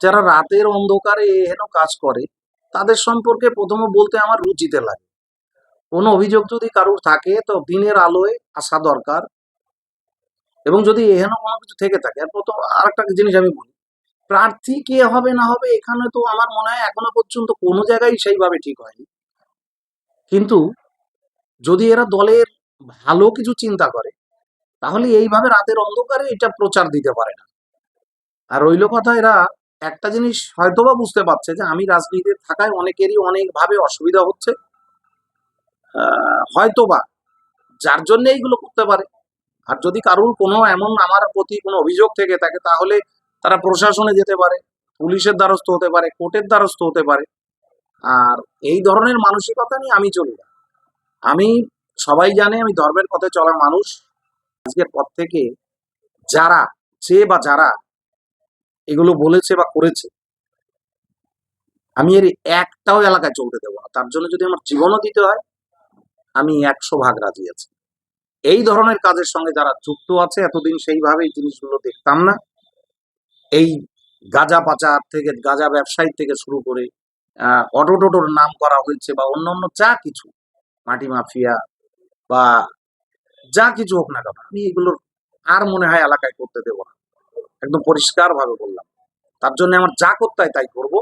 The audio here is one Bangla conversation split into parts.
যারা রাতের অন্ধকারে এহেন কাজ করে তাদের সম্পর্কে প্রথমে বলতে আমার রুচিতে লাগে। কোনো অভিযোগ যদি কারোর থাকে তো দিনের আলোয় আসা দরকার। এবং যদি এহেন কোনো কিছু থেকে থাকে, আর প্রথম আরেকটা জিনিস আমি বলি, প্রার্থী কে হবে না হবে এখানে তো আমার মনে হয় এখনো পর্যন্ত কোনো জায়গায় সেইভাবে ঠিক হয়নি। কিন্তু যদি এরা দলের ভালো কিছু চিন্তা করে তাহলে এইভাবে রাতের অন্ধকারে এটা প্রচার দিতে পারে না। আর রইল কথা, এরা একটা জিনিস হয়তোবা বুঝতে পারছে যে আমি রাজনীতিতে থাকায় অনেকেরই অনেকভাবে অসুবিধা হচ্ছে, হয়তোবা যার জন্য এইগুলো করতে পারে। আর যদি কারোর কোনো এমন আমার প্রতি কোনো অভিযোগ থেকে থাকে তাহলে তারা প্রশাসনে যেতে পারে, পুলিশের দ্বারস্থ হতে পারে, কোর্টের দ্বারস্থ হতে পারে। আর এই ধরনের মানসিকতা নিয়ে আমি চলি না। আমি, সবাই জানে আমি ধর্মের পথে চলা মানুষ। আজকের পর থেকে যারা, বা যারা এগুলো বলেছে বা করেছে, আমি এর একটাও এলাকায় চলতে দেবো না। তার জন্য যদি আমার জীবনও দিতে হয় আমি 100 ভাগ রাজি আছি। এই ধরনের কাজের সঙ্গে যারা যুক্ত আছে, এতদিন সেইভাবে এই জিনিসগুলো দেখতাম না। এই গাঁজা পাচার থেকে, গাঁজা ব্যবসায়ী থেকে শুরু করে অটো টোটোর নাম করা হয়েছে বা অন্যান্য যা কিছু, মাটি মাফিয়া বা যা কিছু হোক না কেন, আমি এগুলোর আর মনে হয় এলাকায় করতে দেবো না। একদম পরিষ্কার ভাবে বললাম। তার জন্য আমার যা করতে হয় তাই করবো।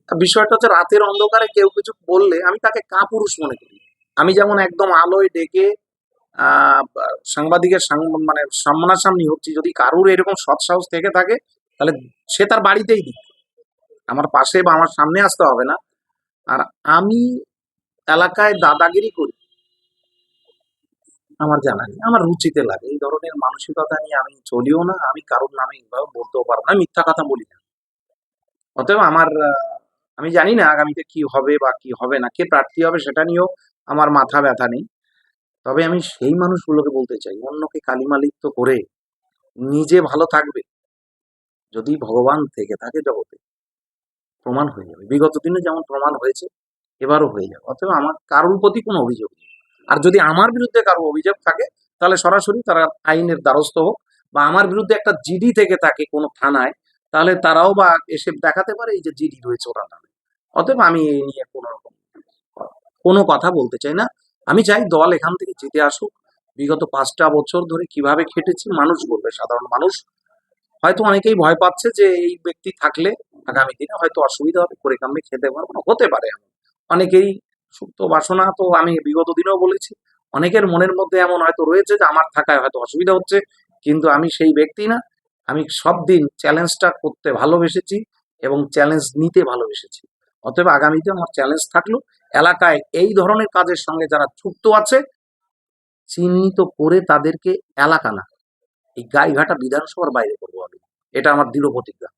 বিষয়টা হচ্ছে, রাতের অন্ধকারে কেউ কিছু বললে আমি তাকে কাপুরুষ মনে করি। আমি যেমন একদম আলোয় ডেকে সাংবাদিকের মানে সামনাসামনি হচ্ছি, যদি কারুর এরকম সৎসাহস থেকে থাকে তাহলে সে তার বাড়িতেই দিক, আমার পাশে বা আমার সামনে আসতে হবে না। আর আমি এলাকায় দাদাগিরি করি আমার জানা নেই, আমার রুচিতে লাগে। এই ধরনের মানসিকতা নিয়ে আমি চলিও না। আমি কারোর নামে এইভাবে বলতেও পারবো না, মিথ্যা কথা বলি না। অতএব আমার আমি জানি না আগামীতে কি হবে বা কি হবে না, কে প্রার্থী হবে সেটা নিয়েও আমার মাথা ব্যথা নেই। তবে আমি সেই মানুষগুলোকে বলতে চাই, অন্যকে কালিমালিপ্ত করে নিজে ভালো থাকবে, যদি ভগবান থেকে থাকে জগতে প্রমাণ হয়ে যাবে। বিগত দিনে যেমন প্রমাণ হয়েছে, এবারও হয়ে যাবে। অতএব আমার কারোর প্রতি কোনো অভিযোগ নেই। আর যদি আমার বিরুদ্ধে কারো অভিযোগ থাকে তাহলে সরাসরি তারা আইনের দ্বারস্থ হোক, বা আমার বিরুদ্ধে একটা জিডি থেকে থাকে কোনো থানায়, তাহলে তারাও বা এসে দেখাতে পারে এই যে জিডি রয়েছে ওরা নামে। অতএব আমি এই নিয়ে কোনো কথা বলতে চাই না। আমি চাই দল এখান থেকে জিতে আসুক। বিগত 5টা বছর ধরে কিভাবে খেটেছি মানুষ বলবে, সাধারণ মানুষ। হয়তো অনেকেই ভয় পাচ্ছে যে এই ব্যক্তি থাকলে আগামী দিনে হয়তো অসুবিধা হবে, করে কামড়ে খেতে পারবো না, হতে পারে এমন। অনেকেই সুপ্ত বাসনা, তো আমি বিগত দিনেও বলেছি, অনেকের মনের মধ্যে এমন হয়তো রয়েছে যে আমার থাকায় হয়তো অসুবিধা হচ্ছে। কিন্তু আমি সেই ব্যক্তি না। আমি সব দিন চ্যালেঞ্জটা করতে ভালোবেসেছি এবং চ্যালেঞ্জ নিতে ভালোবেসেছি। অতএব আগামীতে আমার চ্যালেঞ্জ থাকলো, এলাকায় এই ধরনের কাজের সঙ্গে যারা যুক্ত আছে চিহ্নিত করে তাদেরকে এলাকা না, এই গাইঘাটা বিধানসভার বাইরে করবো আমি। এটা আমার দৃঢ় প্রতিজ্ঞা।